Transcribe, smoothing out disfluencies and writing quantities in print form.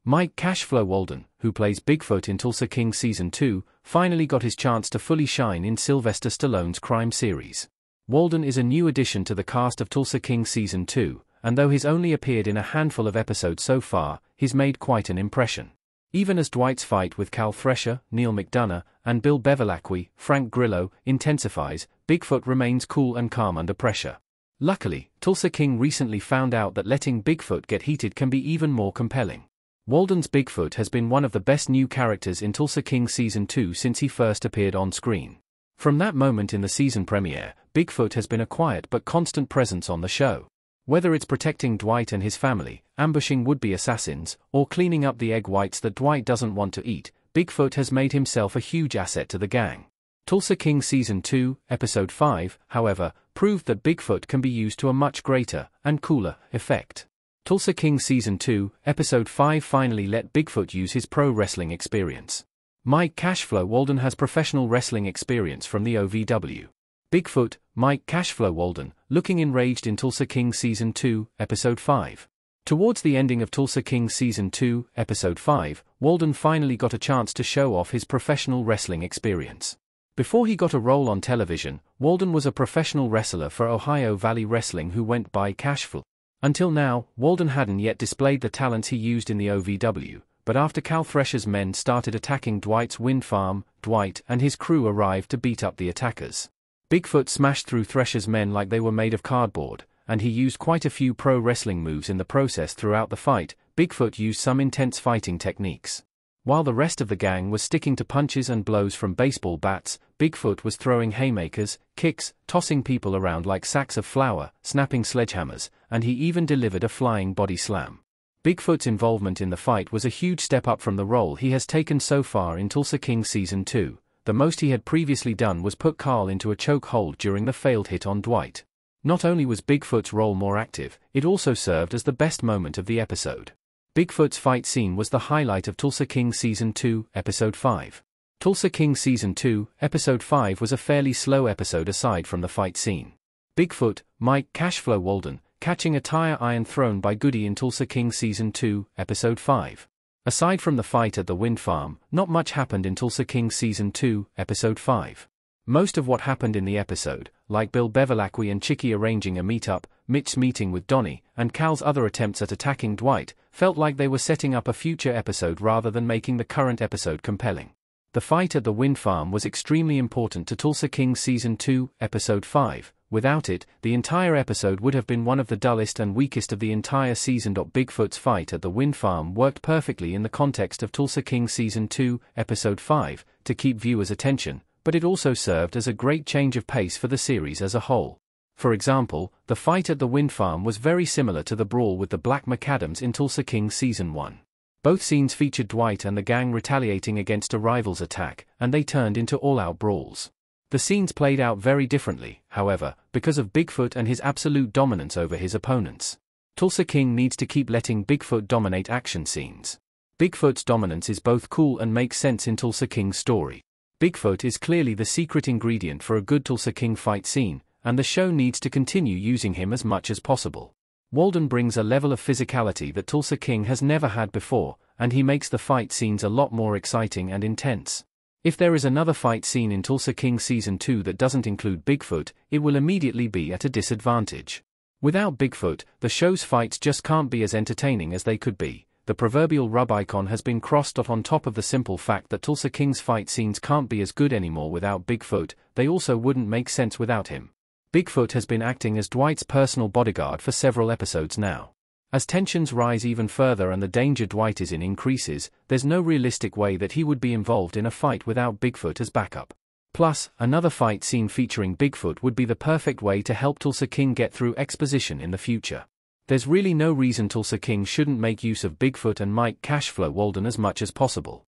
Mike Cashflow Walden, who plays Bigfoot in Tulsa King Season 2, finally got his chance to fully shine in Sylvester Stallone's crime series. Walden is a new addition to the cast of Tulsa King Season 2, and though he's only appeared in a handful of episodes so far, he's made quite an impression. Even as Dwight's fight with Cal Thresher, Neil McDonough, and Bill Bevilacqua, Frank Grillo, intensifies, Bigfoot remains cool and calm under pressure. Luckily, Tulsa King recently found out that letting Bigfoot get heated can be even more compelling. Walden's Bigfoot has been one of the best new characters in Tulsa King Season 2 since he first appeared on screen. From that moment in the season premiere, Bigfoot has been a quiet but constant presence on the show. Whether it's protecting Dwight and his family, ambushing would-be assassins, or cleaning up the egg whites that Dwight doesn't want to eat, Bigfoot has made himself a huge asset to the gang. Tulsa King Season 2, Episode 5, however, proved that Bigfoot can be used to a much greater, and cooler, effect. Tulsa King Season 2, Episode 5 finally let Bigfoot use his pro wrestling experience. Mike Cashflow Walden has professional wrestling experience from the OVW. Bigfoot, Mike Cashflow Walden, looking enraged in Tulsa King Season 2, Episode 5. Towards the ending of Tulsa King Season 2, Episode 5, Walden finally got a chance to show off his professional wrestling experience. Before he got a role on television, Walden was a professional wrestler for Ohio Valley Wrestling who went by Cashflow. Until now, Walden hadn't yet displayed the talents he used in the OVW, but after Cal Thresher's men started attacking Dwight's wind farm, Dwight and his crew arrived to beat up the attackers. Bigfoot smashed through Thresher's men like they were made of cardboard, and he used quite a few pro wrestling moves in the process throughout the fight. Bigfoot used some intense fighting techniques. While the rest of the gang was sticking to punches and blows from baseball bats, Bigfoot was throwing haymakers, kicks, tossing people around like sacks of flour, snapping sledgehammers, and he even delivered a flying body slam. Bigfoot's involvement in the fight was a huge step up from the role he has taken so far in Tulsa King Season 2. The most he had previously done was put Carl into a choke hold during the failed hit on Dwight. Not only was Bigfoot's role more active, it also served as the best moment of the episode. Bigfoot's fight scene was the highlight of Tulsa King Season 2, Episode 5. Tulsa King Season 2, Episode 5 was a fairly slow episode aside from the fight scene. Bigfoot, Mike Cashflow Walden, catching a tire iron thrown by Goody in Tulsa King Season 2, Episode 5. Aside from the fight at the wind farm, not much happened in Tulsa King Season 2, Episode 5. Most of what happened in the episode, like Bill Bevilacqua and Chicky arranging a meetup, Mitch's meeting with Donnie, and Cal's other attempts at attacking Dwight, felt like they were setting up a future episode rather than making the current episode compelling. The fight at the wind farm was extremely important to Tulsa King Season 2, Episode 5. Without it, the entire episode would have been one of the dullest and weakest of the entire season. Bigfoot's fight at the wind farm worked perfectly in the context of Tulsa King Season 2, Episode 5, to keep viewers' attention, but it also served as a great change of pace for the series as a whole. For example, the fight at the wind farm was very similar to the brawl with the Black McAdams in Tulsa King Season 1. Both scenes featured Dwight and the gang retaliating against a rival's attack, and they turned into all-out brawls. The scenes played out very differently, however, because of Bigfoot and his absolute dominance over his opponents. Tulsa King needs to keep letting Bigfoot dominate action scenes. Bigfoot's dominance is both cool and makes sense in Tulsa King's story. Bigfoot is clearly the secret ingredient for a good Tulsa King fight scene, and the show needs to continue using him as much as possible. Walden brings a level of physicality that Tulsa King has never had before, and he makes the fight scenes a lot more exciting and intense. If there is another fight scene in Tulsa King Season 2 that doesn't include Bigfoot, it will immediately be at a disadvantage. Without Bigfoot, the show's fights just can't be as entertaining as they could be. The proverbial Rubicon has been crossed. On top of the simple fact that Tulsa King's fight scenes can't be as good anymore without Bigfoot, they also wouldn't make sense without him. Bigfoot has been acting as Dwight's personal bodyguard for several episodes now. As tensions rise even further and the danger Dwight is in increases, there's no realistic way that he would be involved in a fight without Bigfoot as backup. Plus, another fight scene featuring Bigfoot would be the perfect way to help Tulsa King get through exposition in the future. There's really no reason Tulsa King shouldn't make use of Bigfoot and Mike Cashflow Walden as much as possible.